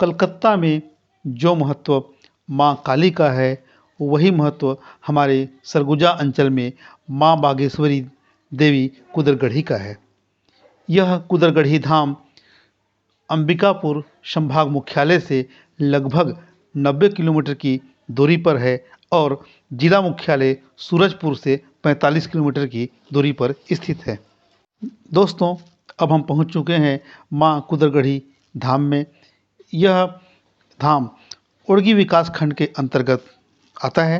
कलकत्ता में जो महत्व माँ काली का है, वही महत्व हमारे सरगुजा अंचल में माँ बागेश्वरी देवी कुदरगढ़ी का है। यह कुदरगढ़ी धाम अंबिकापुर संभाग मुख्यालय से लगभग 90 किलोमीटर की दूरी पर है और जिला मुख्यालय सूरजपुर से 45 किलोमीटर की दूरी पर स्थित है। दोस्तों, अब हम पहुंच चुके हैं माँ कुदरगढ़ी धाम में। यह धाम उड़गी विकास खंड के अंतर्गत आता है।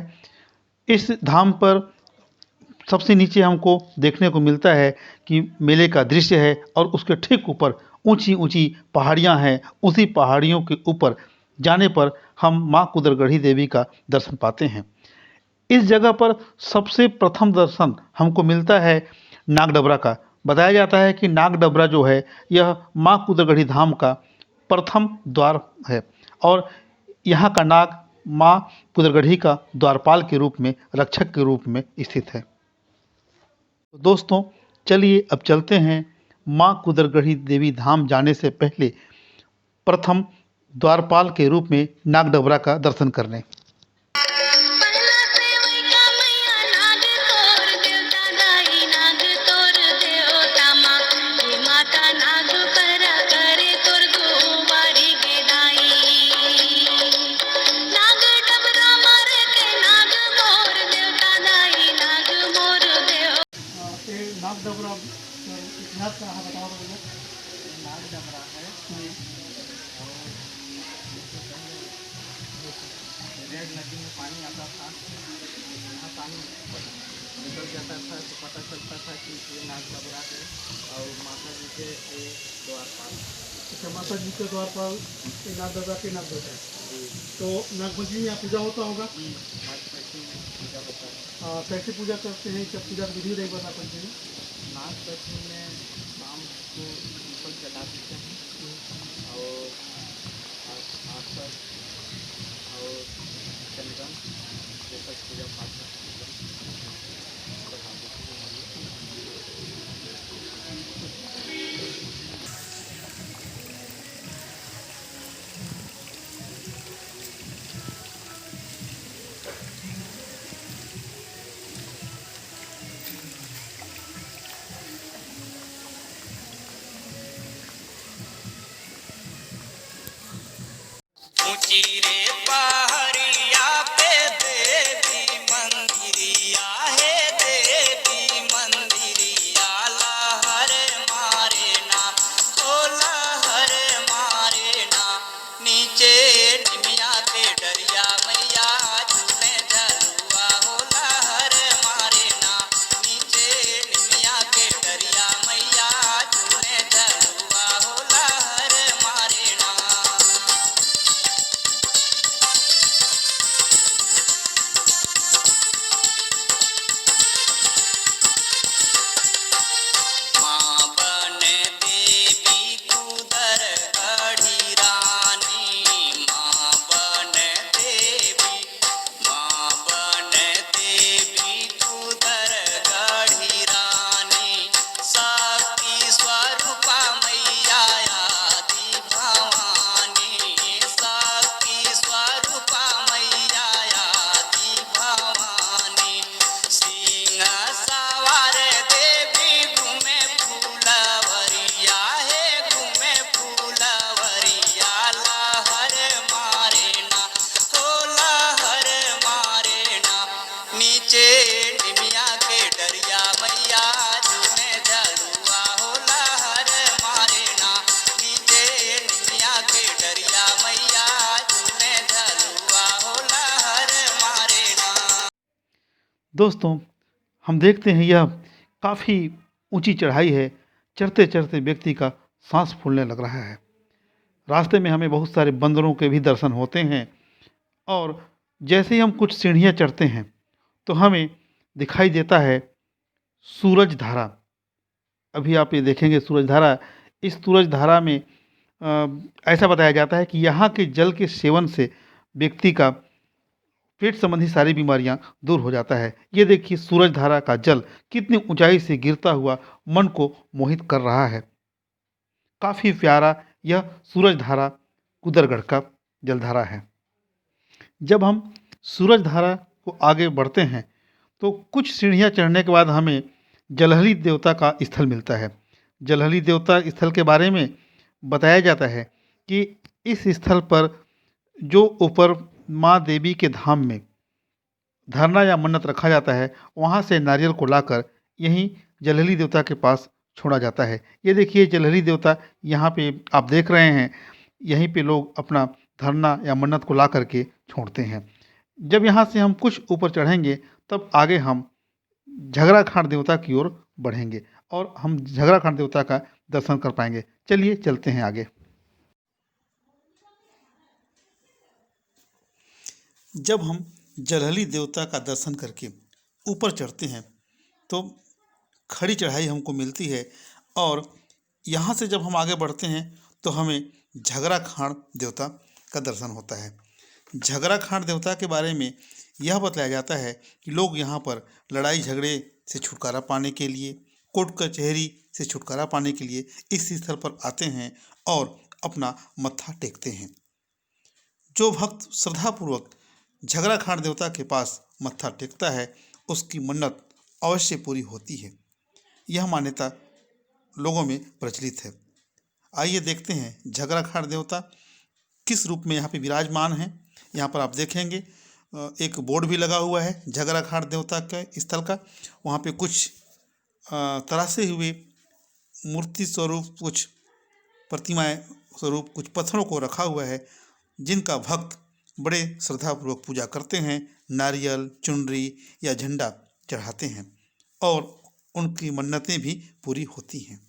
इस धाम पर सबसे नीचे हमको देखने को मिलता है कि मेले का दृश्य है और उसके ठीक ऊपर ऊंची ऊंची पहाड़ियां हैं। उसी पहाड़ियों के ऊपर जाने पर हम माँ कुदरगढ़ी देवी का दर्शन पाते हैं। इस जगह पर सबसे प्रथम दर्शन हमको मिलता है नागडबरा का। बताया जाता है कि नागडबरा जो है यह माँ कुदरगढ़ी धाम का प्रथम द्वार है और यहाँ का नाग माँ कुदरगढ़ी का द्वारपाल के रूप में, रक्षक के रूप में स्थित है। तो दोस्तों, चलिए अब चलते हैं माँ कुदरगढ़ी देवी धाम जाने से पहले प्रथम द्वारपाल के रूप में नागडबरा का दर्शन करने। नागडबरा इतिहास का बताओ तो मुझे। नागडबरा है और रेड नदी में पानी आता था। यहाँ पानी निकल जाता था तो पता चलता था कि ये नागडबरा है और माता जी के ये द्वारपाल। अच्छा, माता जी के द्वारपाल नागडबरा के नागडबरा। तो नागपंचमी में यहाँ पूजा होता होगा? नागपंचमी में पूजा होता है। कैसे पूजा करते हैं? क्या पूजा की विधि रहेगा नागपंचमी में? नागपंचमी में शाम को दीपक जला देते हैं और आसपास और चंदन ये सब पूजा पाठ बढ़ा देते हैं। ऊंची रे पहाड़िया पे देवी मंदिरिया है, देवी मंदिरिया लहर मारे ना, ओ लहर मारे ना। नीचे निमिया के डरिया मैया झूले झलुआ हो लहर मारे ना। नीचे निमिया के डरिया मैया झूले झलुआ हो लहर मारे ना। माँ बन देवी कुदरगढ़ी रानी, माँ बन देवी, माँ बन देवी कुदरगढ़ी रानी। शक्ति स्वरूपा मैया आदि भवानी, शक्ति स्वरूपा मैया आदि भवानी। सिंह सवार देवी घूमे फूलवरिया है, घूमे फूलवरिया लहर मारे ना, हो लहर मारे ना। नीचे निमिया के डरिया मैया झूले झलुआ हो लहर मारे ना। नीचे निमिया के डरिया मैया झूले झलुआ हो लहर मारे ना। दोस्तों, हम देखते हैं यह काफ़ी ऊंची चढ़ाई है। चढ़ते चढ़ते व्यक्ति का सांस फूलने लग रहा है। रास्ते में हमें बहुत सारे बंदरों के भी दर्शन होते हैं और जैसे ही हम कुछ सीढ़ियाँ चढ़ते हैं तो हमें दिखाई देता है सूरज धारा। अभी आप ये देखेंगे सूरज धारा। इस सूरज धारा में ऐसा बताया जाता है कि यहाँ के जल के सेवन से व्यक्ति का पेट संबंधी सारी बीमारियां दूर हो जाता है। ये देखिए सूरज धारा का जल कितनी ऊंचाई से गिरता हुआ मन को मोहित कर रहा है। काफ़ी प्यारा यह सूरज धारा कुदरगढ़ का जलधारा है। जब हम सूरज धारा को आगे बढ़ते हैं तो कुछ सीढ़ियाँ चढ़ने के बाद हमें जलहरी देवता का स्थल मिलता है। जलहरी देवता स्थल के बारे में बताया जाता है कि इस स्थल पर जो ऊपर माँ देवी के धाम में धरना या मन्नत रखा जाता है, वहाँ से नारियल को लाकर यहीं जलहरी देवता के पास छोड़ा जाता है। ये देखिए जलहरी देवता यहाँ पे आप देख रहे हैं, यहीं पे लोग अपना धरना या मन्नत को ला करके छोड़ते हैं। जब यहाँ से हम कुछ ऊपर चढ़ेंगे तब आगे हम झगड़ा खांड देवता की ओर बढ़ेंगे और हम झगड़ा खांड देवता का दर्शन कर पाएंगे। चलिए चलते हैं आगे। जब हम जलहरी देवता का दर्शन करके ऊपर चढ़ते हैं तो खड़ी चढ़ाई हमको मिलती है और यहाँ से जब हम आगे बढ़ते हैं तो हमें झगड़ा खांड देवता का दर्शन होता है। झगड़ा खांड देवता के बारे में यह बताया जाता है कि लोग यहाँ पर लड़ाई झगड़े से छुटकारा पाने के लिए, कोर्ट कचहरी से छुटकारा पाने के लिए इस स्थल पर आते हैं और अपना मत्था टेकते हैं। जो भक्त श्रद्धापूर्वक झगड़ा खांड देवता के पास मत्था टेकता है उसकी मन्नत अवश्य पूरी होती है। यह मान्यता लोगों में प्रचलित है। आइए देखते हैं झगड़ा खांड देवता किस रूप में यहाँ पे विराजमान है। यहाँ पर आप देखेंगे एक बोर्ड भी लगा हुआ है झगड़ा खांड देवता के स्थल का। वहाँ पे कुछ तरासे हुए मूर्ति स्वरूप, कुछ प्रतिमाएं स्वरूप, कुछ पत्थरों को रखा हुआ है जिनका भक्त बड़े श्रद्धापूर्वक पूजा करते हैं, नारियल, चुनरी या झंडा चढ़ाते हैं और उनकी मन्नतें भी पूरी होती हैं।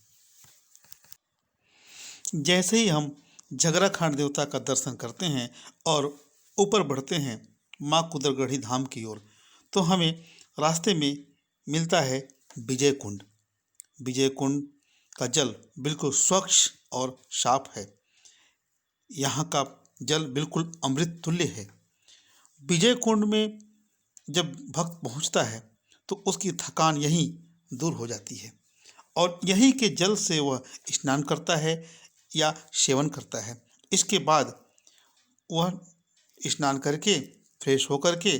जैसे ही हम झगड़ा खांड देवता का दर्शन करते हैं और ऊपर बढ़ते हैं माँ कुदरगढ़ी धाम की ओर तो हमें रास्ते में मिलता है विजय कुंड। विजय कुंड का जल बिल्कुल स्वच्छ और साफ है। यहाँ का जल बिल्कुल अमृत तुल्य है। विजय कुंड में जब भक्त पहुँचता है तो उसकी थकान यहीं दूर हो जाती है और यहीं के जल से वह स्नान करता है या सेवन करता है। इसके बाद वह स्नान करके फ्रेश होकर के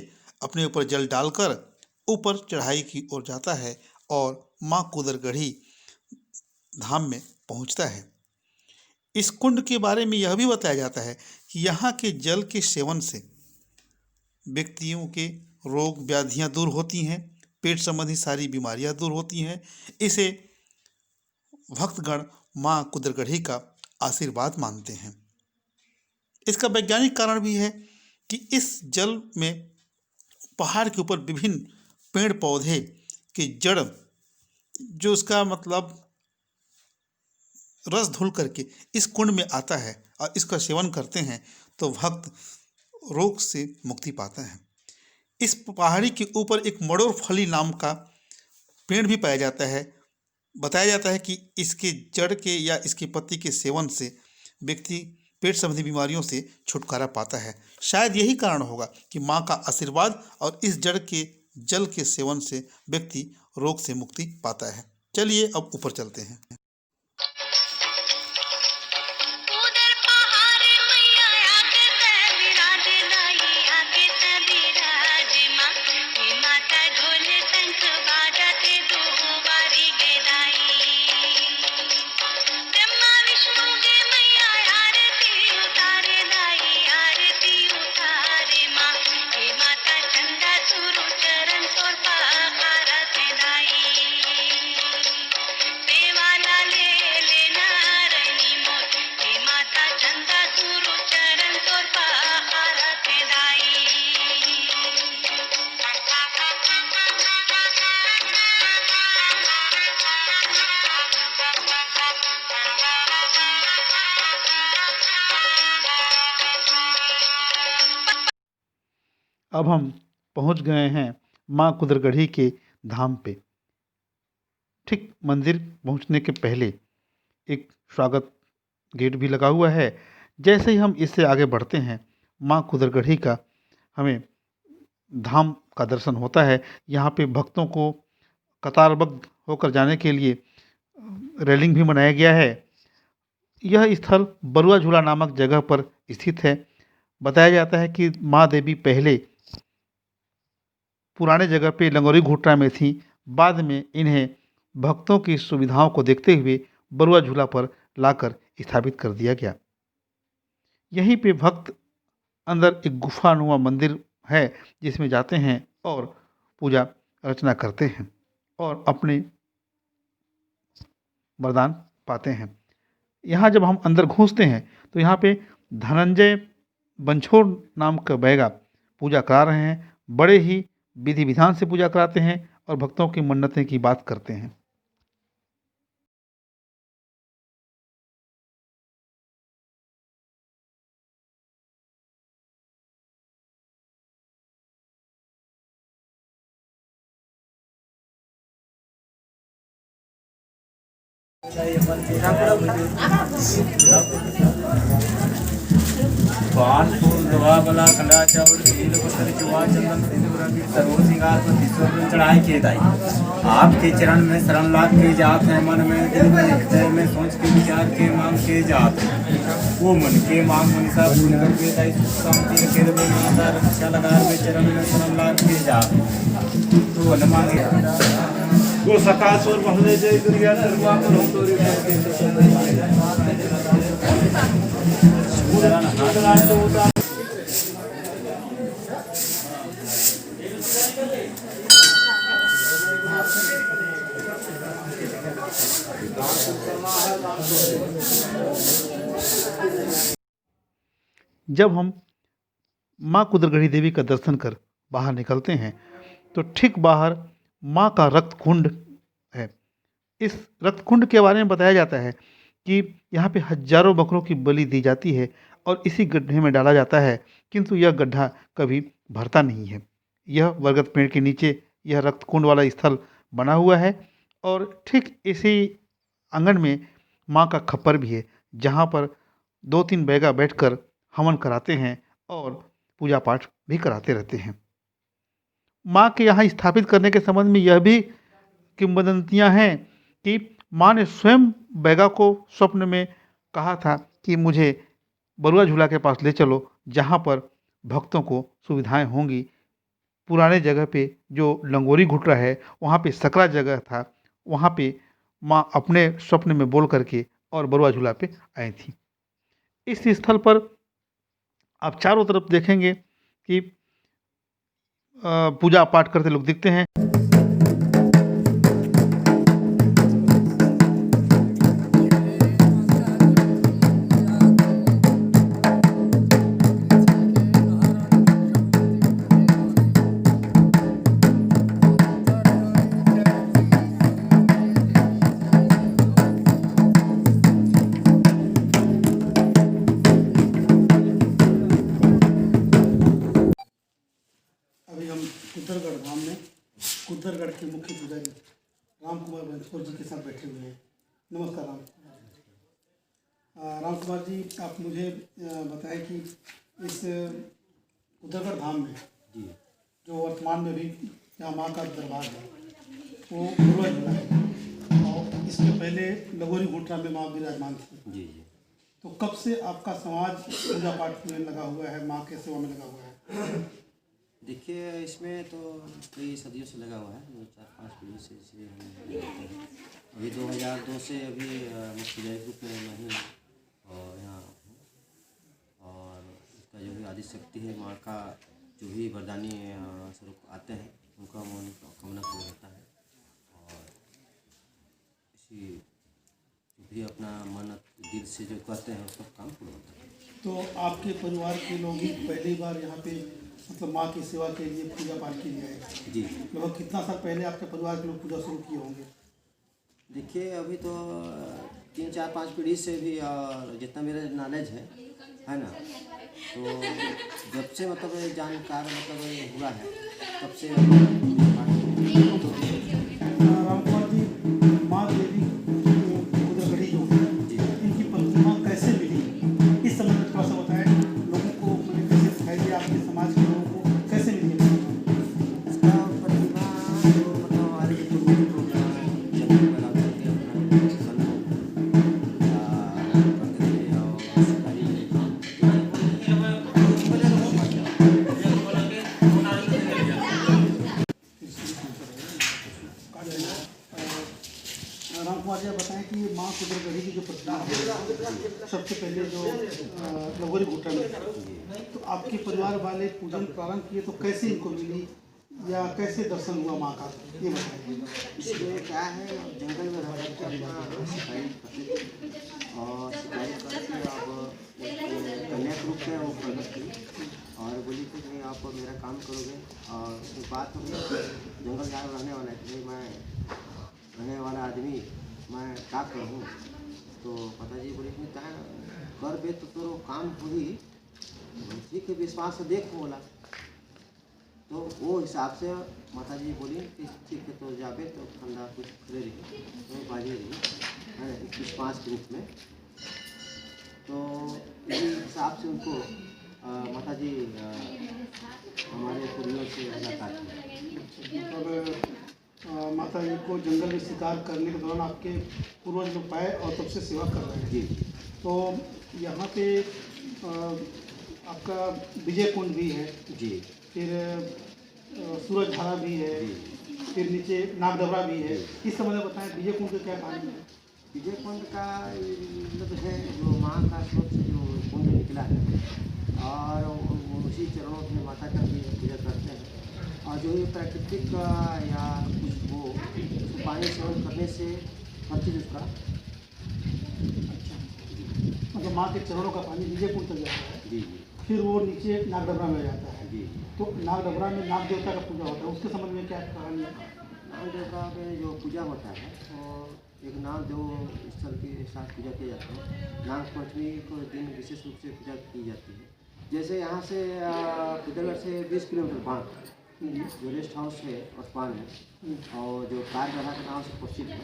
अपने ऊपर जल डालकर ऊपर चढ़ाई की ओर जाता है और माँ कुदरगढ़ी धाम में पहुँचता है। इस कुंड के बारे में यह भी बताया जाता है कि यहाँ के जल के सेवन से व्यक्तियों के रोग व्याधियाँ दूर होती हैं, पेट संबंधी सारी बीमारियाँ दूर होती हैं। इसे भक्तगण माँ कुदरगढ़ी का आशीर्वाद मानते हैं। इसका वैज्ञानिक कारण भी है कि इस जल में पहाड़ के ऊपर विभिन्न पेड़ पौधे के जड़ जो उसका मतलब रस धुल करके इस कुंड में आता है और इसका सेवन करते हैं तो भक्त रोग से मुक्ति पाता है। इस पहाड़ी के ऊपर एक मड़ोर फली नाम का पेड़ भी पाया जाता है। बताया जाता है कि इसके जड़ के या इसकी पत्ती के सेवन से व्यक्ति पेट संबंधी बीमारियों से छुटकारा पाता है। शायद यही कारण होगा कि माँ का आशीर्वाद और इस जड़ के जल के सेवन से व्यक्ति रोग से मुक्ति पाता है। चलिए अब ऊपर चलते हैं। अब हम पहुंच गए हैं माँ कुदरगढ़ी के धाम पे। ठीक मंदिर पहुंचने के पहले एक स्वागत गेट भी लगा हुआ है। जैसे ही हम इससे आगे बढ़ते हैं माँ कुदरगढ़ी का हमें धाम का दर्शन होता है। यहाँ पे भक्तों को कतारबद्ध होकर जाने के लिए रेलिंग भी बनाया गया है। यह स्थल बरुआ झूला नामक जगह पर स्थित है। बताया जाता है कि माँ देवी पहले पुराने जगह पे लंगोरी घुटरा में थी। बाद में इन्हें भक्तों की सुविधाओं को देखते हुए बरुआ झूला पर लाकर स्थापित कर दिया गया। यहीं पे भक्त अंदर एक गुफानुमा मंदिर है जिसमें जाते हैं और पूजा अर्चना करते हैं और अपने वरदान पाते हैं। यहाँ जब हम अंदर घुसते हैं तो यहाँ पे धनंजय बंछोड़ नाम का बैगा पूजा करा रहे हैं। बड़े ही विधि विधान से पूजा कराते हैं और भक्तों की मन्नतें की बात करते हैं। पान फूल दवा बला खंडा चावल तेल पत्थर चुवा चंदन सिंदूर अबीर सर्व सिंगार पर ईश्वर में चढ़ाई के दाई आपके चरण में शरण लाग के जात है मन में दिल में हृदय में सोच के विचार के मांग के जात वो मन के मांग मनसा पूर्ण करके दाई सुख शांति रखे रवे माता रक्षा लगा के चरण में शरण लाग के जात तो वन मांगे वो सकासुर पहले जय दुनिया सर्वा पर हम तोरी जब हम माँ कुदरगढ़ी देवी का दर्शन कर बाहर निकलते हैं तो ठीक बाहर माँ का रक्त कुंड है। इस रक्त कुंड के बारे में बताया जाता है कि यहाँ पे हजारों बकरों की बलि दी जाती है और इसी गड्ढे में डाला जाता है, किंतु यह गड्ढा कभी भरता नहीं है। यह बरगद पेड़ के नीचे यह रक्त कुंड वाला स्थल बना हुआ है और ठीक इसी आंगन में माँ का खप्पर भी है, जहाँ पर 2-3 बैगा बैठकर हवन कराते हैं और पूजा पाठ भी कराते रहते हैं। माँ के यहाँ स्थापित करने के संबंध में यह भी किंवदंतियाँ हैं कि माँ ने स्वयं बैगा को स्वप्न में कहा था कि मुझे बरुआ झूला के पास ले चलो, जहाँ पर भक्तों को सुविधाएं होंगी। पुराने जगह पे जो लंगोरी घुटरा है वहाँ पे सकरा जगह था, वहाँ पे माँ अपने स्वप्न में बोल करके और बरुआ झूला पे आई थी। इस स्थल पर आप चारों तरफ देखेंगे कि पूजा पाठ करते लोग दिखते हैं। अभी हम कुदरगढ़ धाम में कुदरगढ़ के मुख्य पुजारी राम कुमार बंछोड़ जी के साथ बैठे हुए हैं। नमस्कार राम कुमार जी, आप मुझे बताएं कि इस कुदरगढ़ धाम में जो वर्तमान में भी यहाँ माँ का दरबार है वो बरुआ झूला है और इसके पहले लगोरी घुटरा में माँ विराजमान थी। जी तो कब से आपका समाज पूजा पाठ में लगा हुआ है, माँ के सेवा में लगा हुआ है? देखिए, इसमें तो कई सदियों से लगा हुआ है, 4-5 पीढ़ी से इसे हम जानते हैं। अभी 2002 से अभी मुख्य रूप में मैं ही और यहाँ हूँ और इसका जो भी आदि शक्ति है माँ का जो भी वरदानी स्वरूप आते हैं उनका मन कामना पूरा होता है और इसी जो भी अपना मन दिल से जो कहते हैं उसका काम पूरा होता है। तो आपके परिवार के लोग ही पहली बार यहाँ पे मतलब माँ की सेवा के लिए पूजा पाठ के लिए आए? जी, लगभग कितना साल पहले आपके परिवार के लोग पूजा शुरू किए होंगे? देखिए, अभी तो 3-4-5 पीढ़ी से भी और जितना मेरा नॉलेज है ना, तो जब से मतलब जानकार मतलब हुआ है तब से राम कुमार जी, माँ देवी कुदरगढ़ी जो है इनकी प्रतिमा कैसे मिली, इस संबंध में थोड़ा सा बताएं लोगों को, मतलब कैसे दिखाई दिया आपके समाज के लोगों को कैसे मिली? इसका प्रतिमा जो मतलब हमारे जो पूर्वज जमीन बना करके अपना सबसे पहले जो लगोरी घुटन में, तो आपके परिवार वाले पूजन प्रारंभ किए तो कैसे इनको मिली या कैसे दर्शन हुआ माँ का, ये बताइए। इसमें क्या है, जंगल में रह करके अपना शिकारी करते थे और शिकारी करके अब एक कन्या के रूप में वो प्रकट की और बोली कि नहीं आप मेरा काम करोगे। और उसके बाद हम जंगल झाड़ रहने वाला है कि मैं रहने वाला आदमी मैं क्या करूँ। तो पिताजी बोले कि क्या कर बे तो काम हुई, ठीक है विश्वास से देख बोला। तो वो हिसाब से माता जी बोली कि ठीक है तो जाबे तो ठंडा कुछ खड़े रही तो बाजी रही है 21-5 के रूप में। तो इसी हिसाब से उनको माता जी हमारे पूर्वज से मुलाकात हुई। मतलब माता जी को जंगल में शिकार करने के दौरान आपके पूर्वज लोग पाए और तब से सेवा कर रहे हैं। जी तो यहाँ पे आपका विजय कुंड भी है, जी फिर सूरज धारा भी है, जी फिर नीचे नागडबरा भी है। इस संबंध में बताएं विजय कुंड की क्या कहानी है। विजय कुंड का मतलब है जो माँ का स्रोत से जो कुंड निकला है और उसी चरणों में माता का भी पूजा करते हैं। और जो ये प्राकृतिक या कुछ हो उसको पानी सेवन करने से हर चीज़ उसका अच्छा, मतलब माँ के चरणों का पानी विजय कुंड तक जाता है, जी जी फिर वो नीचे नागडबरा में जाता है। जी तो नागडबरा में नाग देवता का पूजा होता है, उसके संबंध में क्या कहानी है। नाग देवता में जो पूजा होता है वो एक नाग देव स्थल के साथ पूजा किया जाता है। नाग पंचमी को दिन विशेष रूप से पूजा की जाती है। जैसे यहाँ से कुदरगढ़ से 20 किलोमीटर बाँध जो रेस्ट हाउस है अस्पान है और जो कारगढ़ा के नाम से प्रसिद्ध है,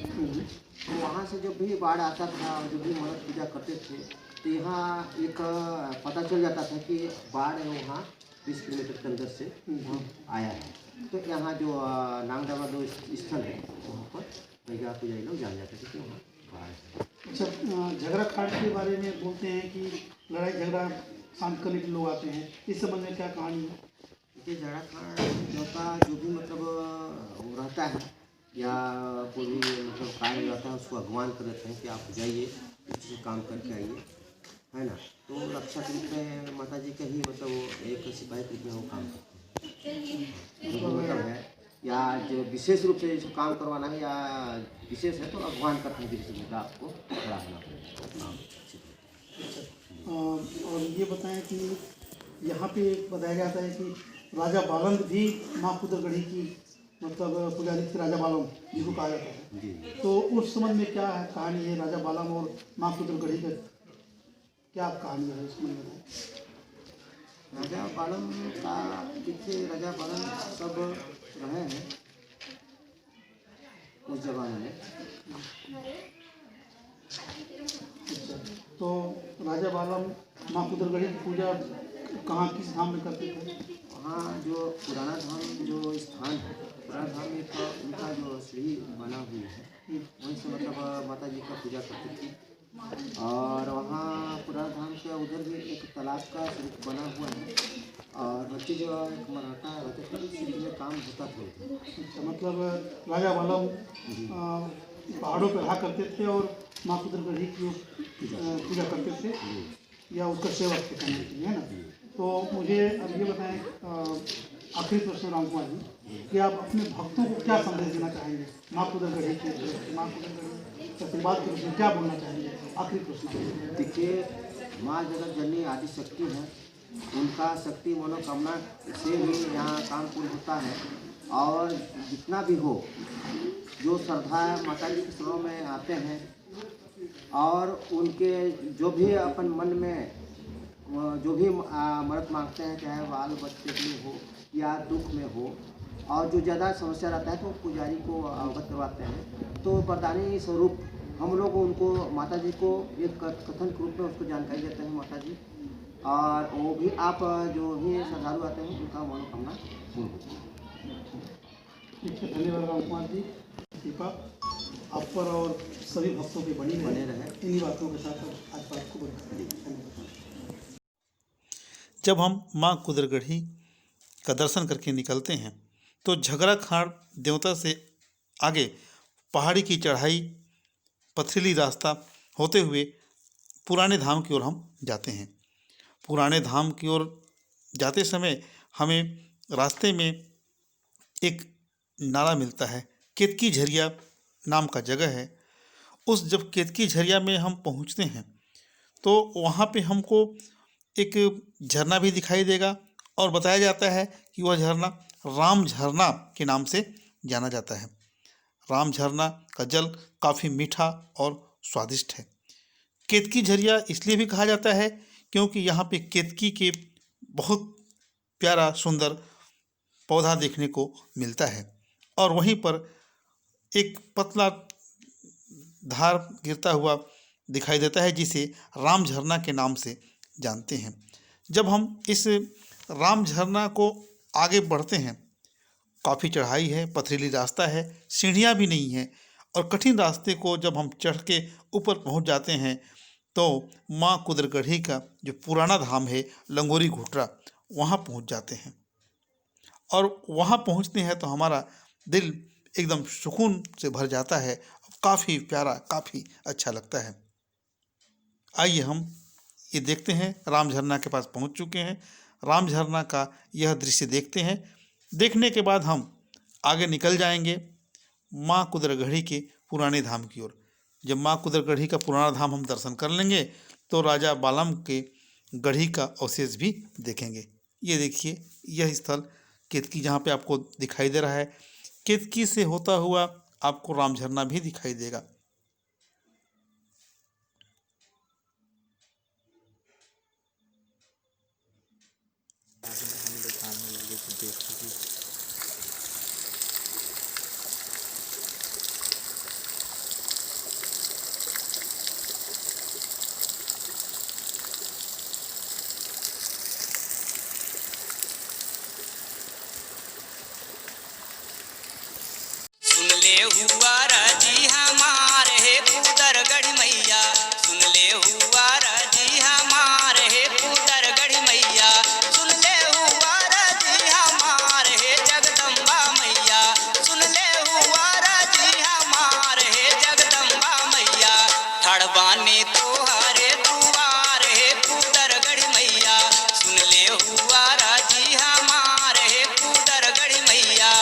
तो वहाँ से जब भी बाढ़ आता था और जब भी मन्नत पूजा करते थे तो यहाँ एक पता चल जाता था कि बाढ़ है वहाँ 20 किलोमीटर के अंदर से आया है। तो यहाँ जो नागडबरा जो स्थल है वहाँ पर दुर्गा पूजा लोग जान जाते थे कि वहाँ बाढ़ है। अच्छा, झगड़ा खाट के बारे में बोलते हैं कि लड़ाई झगड़ा शांत करने के लोग आते हैं, इस संबंध में क्या कहानी है। देखिए झगड़ा खाट का जो भी मतलब वो रहता है या कोई भी मतलब कार्य रहता है उसको अगवान कर देते हैं कि आप जाइए किसी काम करके आइए, है ना। तो रक्षा के रूप में माता जी का ही मतलब वो एक सिपाही के रूप में वो काम करते हैं। जो मतलब है या जो विशेष रूप से जिसको काम करवाना है या विशेष है तो अगवान करते हैं विशेष रूप आपको खड़ा होना पड़ेगा काम और ये बताएं कि यहाँ पे बताया जाता है कि राजा बालंद भी माँ कुदरगढ़ी की मतलब पुजारी थे, राजा बालम जिसको कहा जाता है। जी। तो उस संबंध में क्या है कहानी है राजा बालम और माँ कुदरगढ़ी का, क्या कहानी है उसमें बताएं। राजा बालम का देखिए राजा बालम सब रहे हैं उस जमाने में। अच्छा, तो राजा बालम माँ कुदरगढ़ी की पूजा कहाँ किस धाम में करते थे। वहाँ जो पुराना धाम जो स्थान है, पुराना धाम एक उनका जो सीढ़ी बना हुई है वहीं से मतलब माता जी का पूजा करती थी। और वहाँ पुराना धाम के उधर भी एक तालाब का स्वरूप बना हुआ है और बच्चे जो एक मराठा रहते थे उसी में काम होता था उधर। अच्छा, मतलब राजा बालम पहाड़ों पर रहा करते थे और माँ कुदरगढ़ी की पूजा करते थे या उसका सेवक थे करने के लिए, है ना। तो मुझे अब ये बताएं आखिरी प्रश्न राम कुमार जी कि आप अपने भक्तों को क्या संदेश देना चाहेंगे माँ कुदरगढ़ी के, माँ कुदरगढ़ी के आशीर्वाद के रूप में क्या बोलना चाहेंगे। आखिरी प्रश्न। देखिए माँ जगत जननी आदि शक्ति है, उनका शक्ति मनोकामना से ही यहाँ काम पूर्ण होता है। और जितना भी हो जो श्रद्धा माता जी के शरणों में आते हैं और उनके जो भी अपन मन में जो भी मदद मांगते हैं चाहे बाल बच्चे में हो या दुख में हो और जो ज़्यादा समस्या रहता है तो पुजारी को अवगत करवाते हैं। तो वरदानी स्वरूप हम लोग उनको माता जी को एक कथन के रूप में उसको जानकारी देते हैं माता जी। और वो भी आप जो भी श्रद्धालु आते हैं उनका मनोकामना पूर्ण होती है। ठीक है, धन्यवाद राम कुमार जी। कृपा आप पर और सभी भक्तों के बनी बने रहे। इन्हीं बातों के साथ आज बात को बढ़ाएं। जब हम माँ कुदरगढ़ी का दर्शन करके निकलते हैं तो झगड़ा खाड़ देवता से आगे पहाड़ी की चढ़ाई पथरीली रास्ता होते हुए पुराने धाम की ओर हम जाते हैं। पुराने धाम की ओर जाते समय हमें रास्ते में एक नाला मिलता है। केतकी झरिया नाम का जगह है। उस जब केतकी झरिया में हम पहुंचते हैं तो वहाँ पे हमको एक झरना भी दिखाई देगा और बताया जाता है कि वह झरना राम झरना के नाम से जाना जाता है। राम झरना का जल काफ़ी मीठा और स्वादिष्ट है। केतकी झरिया इसलिए भी कहा जाता है क्योंकि यहाँ पे केतकी के बहुत प्यारा सुंदर पौधा देखने को मिलता है और वहीं पर एक पतला धार गिरता हुआ दिखाई देता है जिसे राम झरना के नाम से जानते हैं। जब हम इस राम झरना को आगे बढ़ते हैं, काफ़ी चढ़ाई है, पथरीली रास्ता है, सीढ़ियाँ भी नहीं हैं और कठिन रास्ते को जब हम चढ़ के ऊपर पहुंच जाते हैं तो माँ कुदरगढ़ी का जो पुराना धाम है लंगोरी घोटरा, वहाँ पहुंच जाते हैं। और वहाँ पहुँचते हैं तो हमारा दिल एकदम सुकून से भर जाता है। काफ़ी प्यारा, काफ़ी अच्छा लगता है। आइए हम ये देखते हैं, राम झरना के पास पहुँच चुके हैं। राम झरना का यह दृश्य देखते हैं। देखने के बाद हम आगे निकल जाएंगे माँ कुदरगढ़ी के पुराने धाम की ओर। जब माँ कुदरगढ़ी का पुराना धाम हम दर्शन कर लेंगे तो राजा बालम के गढ़ी का अवशेष भी देखेंगे। ये देखिए, यह स्थल केतकी जहाँ पे आपको दिखाई दे रहा है, केतकी से होता हुआ आपको राम झरना भी दिखाई देगा। बाद में हम दिखाने लगे तो देखिए सुन ले हुआ राजी हमारे हे कुदरगढ़ मैया, सुन ले हुआ राजी हमारे हे कुदरगढ़ मैया, सुन ले हुआ राजी हमारे हे जगदम्बा मैया, सुन ले हुआ राजी हमारे हे जगदम्बा मैया, ठड़बानी तोहरे दुआर हे कुदरगढ़ मैया, सुन ले हुआ राजी हमारे हे कुदरगढ़ मैया।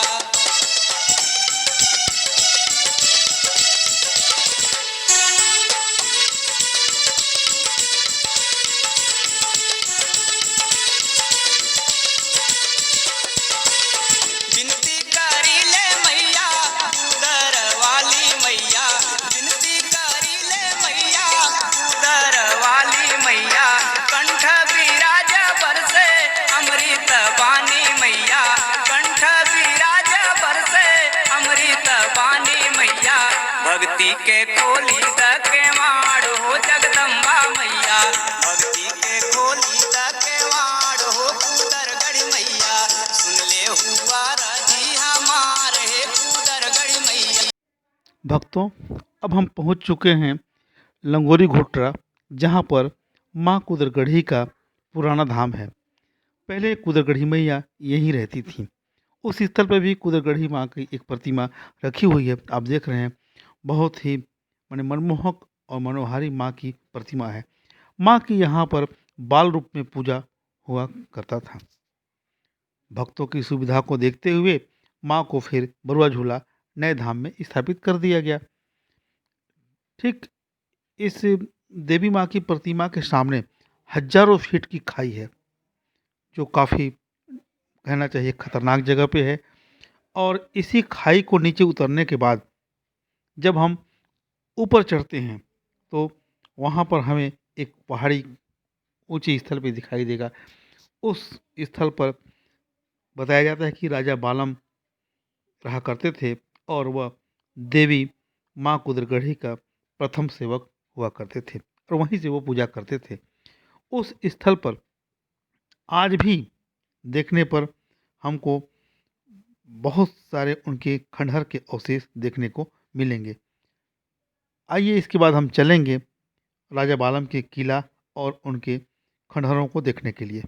विनती करी ले मैया कुदर वाली मैया, विनती करी ले मैया कुदर वाली मैया, कंठ विराज बरसे अमृत बानी मैया, कंठ विराज बरसे अमृत बानी मैया, भक्ति के खोली के माड़ हो जगदम्बा मैया, भक्ति के खोली के माड़ हो कुदरगढ़ मैया, सुन ले हुआ राजी हमारे हे कुदरगढ़ मैया। भक्तों, अब हम पहुंच चुके हैं लंगोरी घोटरा, जहां पर माँ कुदरगढ़ी का पुराना धाम है। पहले कुदरगढ़ी मैया यहीं रहती थी। उस स्थल पर भी कुदरगढ़ी माँ की एक प्रतिमा रखी हुई है। आप देख रहे हैं, बहुत ही मनमोहक और मनोहारी माँ की प्रतिमा है। माँ की यहाँ पर बाल रूप में पूजा हुआ करता था। भक्तों की सुविधा को देखते हुए माँ को फिर बरुआ झूला नए धाम में स्थापित कर दिया गया। ठीक इस देवी माँ की प्रतिमा के सामने हजारों फीट की खाई है, जो काफ़ी कहना चाहिए खतरनाक जगह पे है। और इसी खाई को नीचे उतरने के बाद जब हम ऊपर चढ़ते हैं तो वहाँ पर हमें एक पहाड़ी ऊंचे स्थल पे दिखाई देगा। उस स्थल पर बताया जाता है कि राजा बालम रहा करते थे और वह देवी माँ कुदरगढ़ी का प्रथम सेवक हुआ करते थे और वहीं से वो पूजा करते थे। उस स्थल पर आज भी देखने पर हमको बहुत सारे उनके खंडहर के अवशेष देखने को मिलेंगे। आइए इसके बाद हम चलेंगे राजा बालम के किला और उनके खंडहरों को देखने के लिए।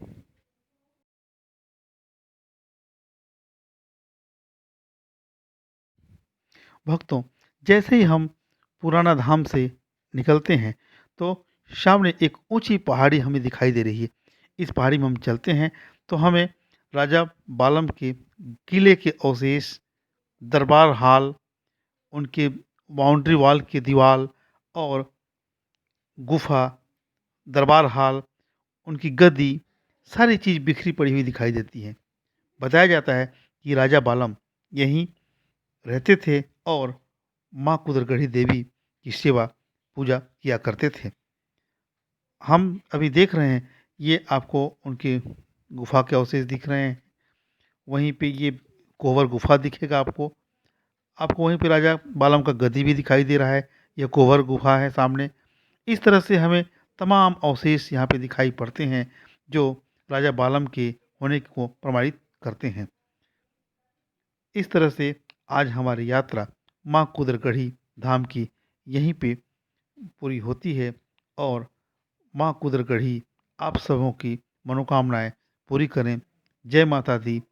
भक्तों, जैसे ही हम पुराना धाम से निकलते हैं तो सामने एक ऊंची पहाड़ी हमें दिखाई दे रही है। इस पहाड़ी में हम चलते हैं तो हमें राजा बालम के किले के अवशेष, दरबार हाल, उनके बाउंड्री वॉल की दीवार और गुफा, दरबार हाल, उनकी गद्दी, सारी चीज़ बिखरी पड़ी हुई दिखाई देती हैं। बताया जाता है कि राजा बालम यहीं रहते थे और माँ कुदरगढ़ी देवी की सेवा पूजा किया करते थे। हम अभी देख रहे हैं, ये आपको उनके गुफा के अवशेष दिख रहे हैं। वहीं पे ये कोहबर गुफा दिखेगा आपको। आपको वहीं पे राजा बालम का गद्दी भी दिखाई दे रहा है। यह कोहबर गुफा है सामने। इस तरह से हमें तमाम अवशेष यहाँ पे दिखाई पड़ते हैं जो राजा बालम के होने को प्रमाणित करते हैं। इस तरह से आज हमारी यात्रा माँ कुदरगढ़ी धाम की यहीं पे पूरी होती है और माँ कुदरगढ़ी आप सबों की मनोकामनाएं पूरी करें। जय माता दी,